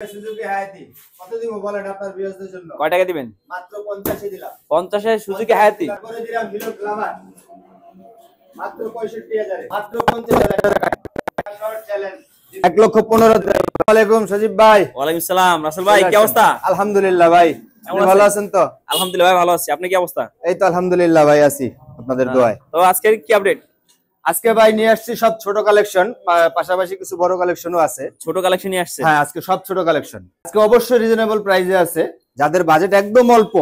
Suzuki হায়াতি কত দিব বলেন আপনার ভিউয়ারদের জন্য? কয় টাকা দিবেন? মাত্র 50 এ দিলাম। 50 এ সুজুকি হায়াতি। তারপরে দিলাম হিরো গ্ল্যামার মাত্র 65,000 এ। মাত্র 50,000 টাকা। Short challenge 1,15,000। আসসালামু আলাইকুম সজীব ভাই। ওয়ালাইকুম সালাম রাসেল ভাই, কি অবস্থা? আলহামদুলিল্লাহ ভাই। আপনি ভালো আছেন তো? আলহামদুলিল্লাহ ভাই ভালো আছি। আপনি কি অবস্থা? এই তো আলহামদুলিল্লাহ ভাই আছি আপনাদের দোয়ায়। তো আজকে কি আপডেট? আজকে ভাই নিয়ে আসছি সব ছোট কালেকশন, পাশাপাশি কিছু বড় কালেকশনও আছে। ছোট কালেকশন নিয়ে আসছে? হ্যাঁ, আজকে সব ছোট কালেকশন। আজকে অবশ্যই রিজনেবল প্রাইসে আছে। যাদের বাজেট একদম অল্প,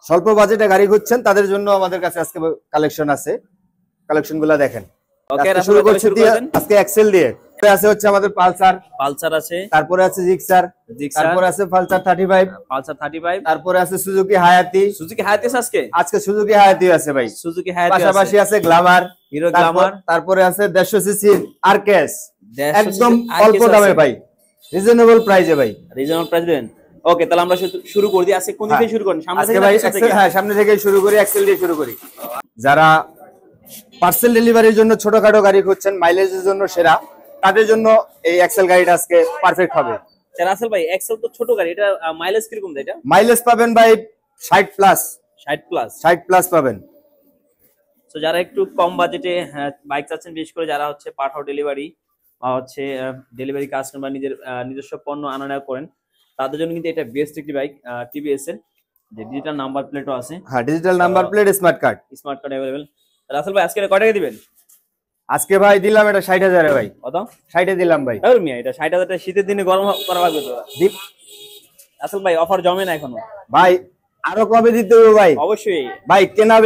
স্বল্প বাজেটে গাড়ি খুঁজছেন তাদের জন্য আমাদের কাছে আজকে কালেকশন আছে। কালেকশনগুলো দেখেন। ওকে, আজকে শুরু করছি আজকে এক্সেল দিয়ে। আছে হচ্ছে আমাদের পালসার আছে, তারপরে আছে জিক্সার, তারপরে আছে পালসার 35, তারপরে আছে সুজুকি হায়াতি। সুজুকি হায়াতি আছে আজকে সুজুকি হায়াতি আছে ভাই। সুজুকি হায়াতি পাশাপাশি আছে গ্ল্যামার, হিরো গ্ল্যামার, তারপরে আছে 150 সিসির আরকেএস। একদম অল্প দামে ভাই, রিজনেবল প্রাইসে ভাই। রিজনেবল প্রাইস দেন। ওকে, তাহলে আমরা শুরু করে দিই। আজকে কোন দিকে শুরু করেন? সামনে থেকে? ভাই এক্সেল, হ্যাঁ সামনে থেকে শুরু করি, এক্সেল দিয়ে শুরু করি। যারা পার্সেল ডেলিভারির জন্য ছোটখাটো গাড়ি খুঁজছেন, মাইলেজের জন্য সেরা, তাদের জন্য এই এক্সেল গাড়িটা আজকে পারফেক্ট হবে। রাসেল ভাই, এক্সেল তো ছোট গাড়ি, এটা মাইলেজ কিরকম দেয়? এটা মাইলেজ পাবেন ভাই 60 প্লাস। 60 প্লাস পাবেন। তো যারা একটু কম বাজেটে বাইক চাচ্ছেন, বিশেষ করে যারা হচ্ছে পাঠাও ডেলিভারি বা হচ্ছে ডেলিভারি কাস্টমার নিজস্ব পণ্য আনা নেওয়া করেন, তাদের জন্য কিন্তু এটা বেস্ট একটি বাইক। টিভিএস এর যে ডিজিটাল নাম্বার প্লেটও আছে। হ্যাঁ, digital number plate, smart card available. Rasel ভাই আজকে কয় টাকা দিবেন? আজকে ভাই দিলাম এটা 60,000 এ ভাই। কত? 60 এ দিলাম ভাই। আরে মিয়া, এটা 60,000 টাকা শীতের দিনে গরম করা লাগবে তো। রাসেল ভাই অফার জমে না এখনো ভাই, আরো কবে দিতে হবে ভাই? অবশ্যই ভাই, কেনা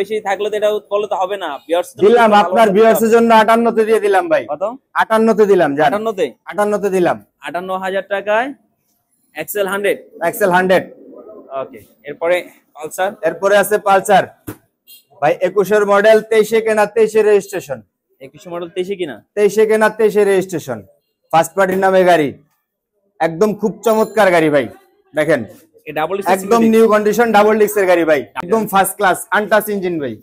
বেশি থাকলে তো এটা বললে তো হবে না। দিলাম আপনার ভিউয়ার্স এর জন্য 58 তে দিয়ে দিলাম ভাই। কত? 58 তে দিলাম। 58 তে দিলাম। 58,000 টাকায় এক্সেল 100। ওকে, এরপরে পালসার। এরপরে আছে পালসার ভাই, 21 এর মডেল, 23 এ কেনা, 23 এর রেজিস্ট্রেশন। 21 মডেল, 23 কিনা? 23 এ কেনা, 23 এর রেজিস্ট্রেশন। ফার্স্ট পার্টির নামে গাড়ি, একদম খুব চমৎকার গাড়ি ভাই। দেখেন, একদম নিউ কন্ডিশন, ডাবল ডিস্কের গাড়ি ভাই, একদম ফার্স্ট ক্লাস আনটাচ ইঞ্জিন ভাই।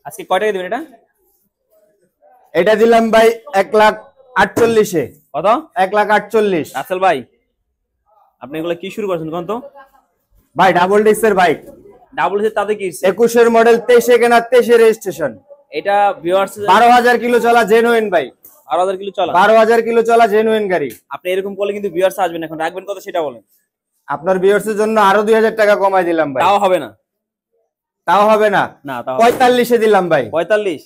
আজকে কয় টাকা দিবেন এটা? এটা দিলাম ভাই 1,48,000 এ। কত? 1,48,000। রাসেল ভাই, আপনি এগুলো কি শুরু করছেন কোন তো ভাই? ডাবল ডিস্কের বাইক, ডাবল ডিস্ক, তাতে কি 21 এর মডেল, 23 এ কেনা, 23 এর রেজিস্ট্রেশন। এটা ভিউয়ার্স 12,000 কিলো চলা জেনুইন ভাই। 12,000 কিলো চলা? 12,000 কিলো চলা জেনুইন গাড়ি। আপনি এরকম করলে কিন্তু ভিউয়ার্স আসবেন। এখন রাখবেন কত সেটা বলেন। আপনার ভিউয়ার্স এর জন্য আরো 2,000 টাকা কমাই দিলাম ভাই। তাও হবে না? তাও হবে না। 45 এ দিলাম ভাই।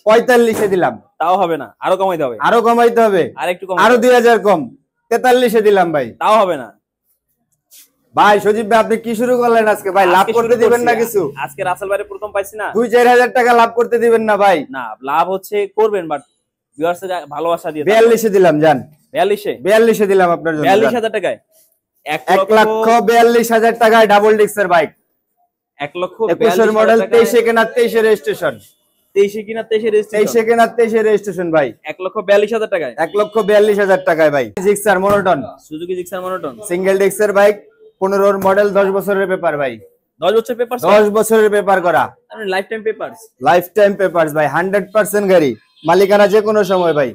45 এ দিলাম। তাও হবে না? আরো কমাইতে হবে? আরো কমাইতে হবে, আরো 2,000 কম, 43 এ দিলাম ভাই। তাও হবে না ভাই সজীব ভাই, আপনি কি শুরু করলেন আজকে? ভাই লাভ করতে দিবেন না কিছু? আজকে রাসেল ভাইয়ের প্রথম পাইছি না, 2-4 টাকা লাভ করতে দিবেন না ভাই? না, লাভ হচ্ছে করবেন, বাট ভিউয়ার্স এর ভালোবাসা দিয়ে। 42 এ দিলাম জান। 42 এ দিলাম আপনার জন্য। 42,000 টাকায় 1,42,000 টাকায় ডাবল ডিস্কের বাইক। 21 এর মডেল, 23 এ কেনা, 23 এর রেজিস্ট্রেশন। 23 কিনা 23 এর রেজিস্ট্রেশন? 23 এ কেনা, 23 এর রেজিস্ট্রেশন ভাই। 1,42,000 টাকায়। 1,42,000 টাকায় ভাই। Gixxer monotone, Suzuki Gixxer monotone, single ডিস্কের বাইক, 15 এর মডেল, 10 বছরের পেপার ভাই। 10 বছর পেপারস? 10 বছরের পেপার করা, মানে life time papers. Life time papers ভাই। 100% গাড়ি, মালিকানা যে কোনো সময় ভাই।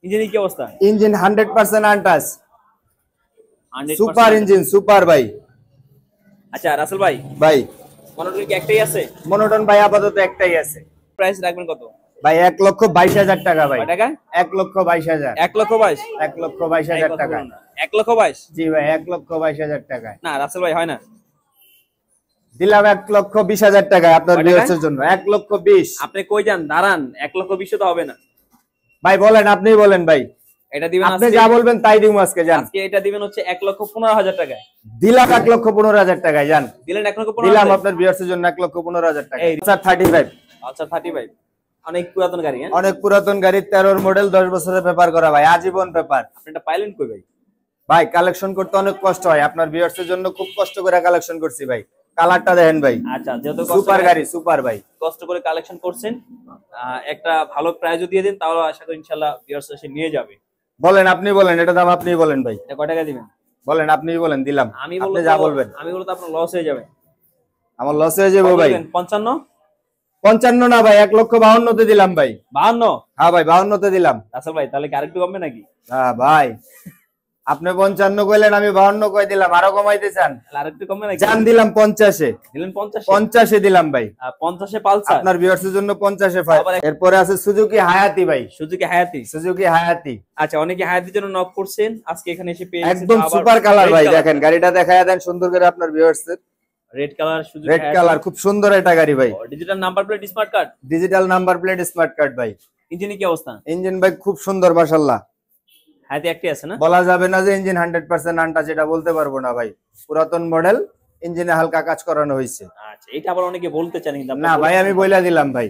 ইঞ্জিনের কি অবস্থা? Engine 100% untouch, super engine, super ভাই। আচ্ছা রাসেল ভাই, মনোটন কি একটাই আছে? মনোটন ভাই আপাতত একটাই আছে। প্রাইস রাখবেন কত ভাই? 1,22,000 টাকা ভাই। কয় টাকা? 1,22,000। 1,22,000? 1,22,000 টাকা। 1,22,000? জি ভাই, 1,22,000 টাকায়। না রাসেল ভাই, হয় না। দিলাম 1,20,000 টাকা আপনার ভিউয়ার্সের জন্য। 1,20,000। আপনি কই যান? দাঁড়ান, 1,20,000 তো হবে না ভাই। বলেন, আপনি বলেন ভাই। এটা দিবেন? আপনি যা বলবেন তাই দিব আজকে। জান, আজকে এটা দিবেন হচ্ছে 1,15,000 টাকায়। দিলাম 1,15,000 টাকায়। জান, দিলেন 1,15,000? দিলাম আপনার ভিউয়ার্সের জন্য 1,15,000 টাকা। আচ্ছা 35। আচ্ছা 35, অনেক পুরাতন গাড়ি। হ্যাঁ, অনেক পুরাতন গাড়ি, 13 এর মডেল, 10 বছরের পেপার করা ভাই, আজীবন পেপার। আপনি এটা পাইলেন কই ভাই? ভাই কালেকশন করতে অনেক কষ্ট হয়, আপনার ভিউয়ার্সের জন্য খুব কষ্ট করে কালেকশন করছি ভাই। কালারটা দেখেন ভাই। আচ্ছা, যেহেতু সুপার গাড়ি, সুপার ভাই, কষ্ট করে কালেকশন করছেন, একটা ভালো প্রাইজও দিয়ে দিন, তাহলে আশা করি ইনশাআল্লাহ ভিউয়ার্স এসে নিয়ে যাবে। বলেন, আপনি বলেন, এটা দাম আপনি বলেন ভাই। এটা কয় টাকা দিবেন? বলেন, আপনি বলেন। দিলাম। আমি আপনি যা বলবেন। আমি বলতে আপনার লস হয়ে যাবে। আমার লস হয়ে যাবে ভাই। 55? 55 না ভাই, 1,52,000 তে দিলাম ভাই। 52? হ্যাঁ ভাই, 52 তে দিলাম। রাসেল ভাই, তাহলে কি আরেকটু কমবে নাকি? হ্যাঁ ভাই, আপনি 55 কইলেন, আমি 52 কই দিলাম, আরো কমাইতে চান? তাহলে আরেকটু কমে নাকি? জান দিলাম 50-এ। দিলেন 50? 50-এ দিলাম ভাই। 50-এ পালসার। আপনার ভিউয়ার্সের জন্য 50-এ আবার এরপরে আছে সুজুকি হায়াতি ভাই। সুজুকি হায়াতি। সুজুকি হায়াতি আচ্ছা, অনেকে হায়াতির জন্য নক করছেন, আজকে এখানে এসে পেয়ে গেছেন। একদম আবার সুপার কালার red ভাই, color। দেখেন গাড়িটা দেখায়া দেন সুন্দর করে আপনার ভিউয়ার্সদের। রেড কালার সুজুকি রেড হায়াতি। কালার, খুব সুন্দর এটা গাড়ি ভাই। Digital number plate smart card. Digital number plate smart card ভাই। ইঞ্জিনে কি অবস্থা? ইঞ্জিন ভাই খুব সুন্দর মাশাআল্লাহ। হায়াতি একটি আছে না? বলা যাবে না যে ইঞ্জিন 100% আনটাচ, এটা বলতে পারবো না ভাই। পুরাতন মডেল, ইঞ্জিনে হালকা কাজ করানো হয়েছে। আচ্ছা, এটা আবার অনেকে বলতে চান কিন্তু না ভাই, আমি বইলা দিলাম ভাই,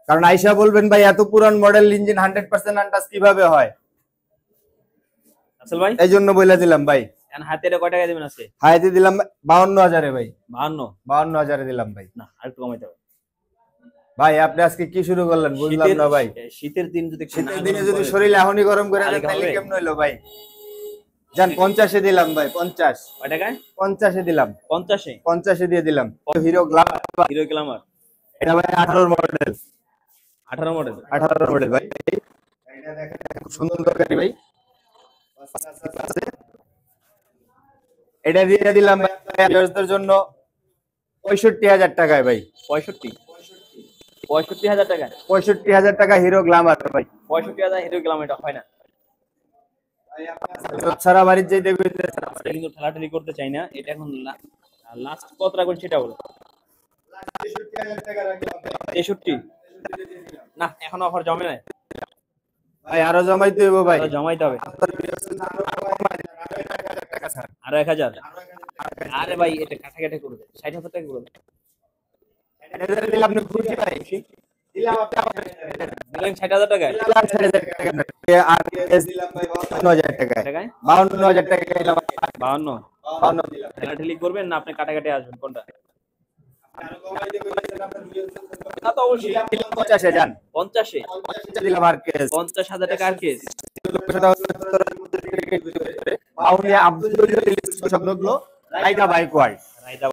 কারণ আইসা বলবেন ভাই এত পুরান মডেল ইঞ্জিন 100% আনটাচ কিভাবে হয়, আসল ভাই এই জন্য বইলা দিলাম ভাই। এখন হাতের কয় টাকা দিবেন আজকে? হাইতে দিলাম 52,000-এ ভাই। 52? 52,000-এ দিলাম ভাই। না, আরেকটু কমাইতে হবে ভাই আপনি আজকে কি শুরু করলেন বুঝলাম না ভাই। শীতের দিন যদি একটু শীতের না দিনে গরম যদি করে, শরীর এখনই গরম করে তাহলে দেন তাহলে হবে? কেমন হইলো ভাই? জান 50-এ দিলাম ভাই। 50 কয় টাকায়? 50-এ দিলাম। 50-এ 50-এ দিয়ে দিলাম। Hero Glamour, hero Glamour. এটা ভাই 18 মডেল। 18 মডেল। 18 মডেল ভাই। এটা দেখেন খুব সুন্দর গাড়ি ভাই। এটা দিয়ে দিলাম ভাই ভিউয়ার্সদের জন্য 65,000 টাকায় ভাই। 65? 65,000 টাকা? 65,000 টাকা হিরো গ্লামার ভাই। 65,000 হিরো গ্ল্যামার এটা হয় না। সারা বাড়ির যে দেখবেন আমরা কিন্তু ঠেলাঠেলি করতে চাই না, এটা এখন লাস্ট কত রাখবেন সেটা বলো। 63? না, এখন অফার জমে নাই, ভাই আরো জমাইতে হইব ভাই। আরো জমাইতে হবে। আরো 1,000? আরে ভাই এটা কাটা কাটা করে দেন, 60,000 টাকা করে দেন। এটা দিলে আপনি খুশি ভাই? দিলাম দিলেন 60,000 টাকায়? 60,000 টাকা। আর কেস দিলাম ভাই 52,000 টাকায়। টাকায়? 52,000 টাকা দিলাম। 52? 52 দিলাম। ঠেলাঠেলি করবেন না আপনি কাটাকাটি আসবেন কোনটা? না তো অবশ্যই। 50-এ যান। 50-এ? 50 দিলাম আর কেস। 50,000 টাকা আর কেস? আউলিয়া আব্দুল জলিল স্বপ্নগুলো রাইদা বাইক ওয়ার্ল্ড। রাইদা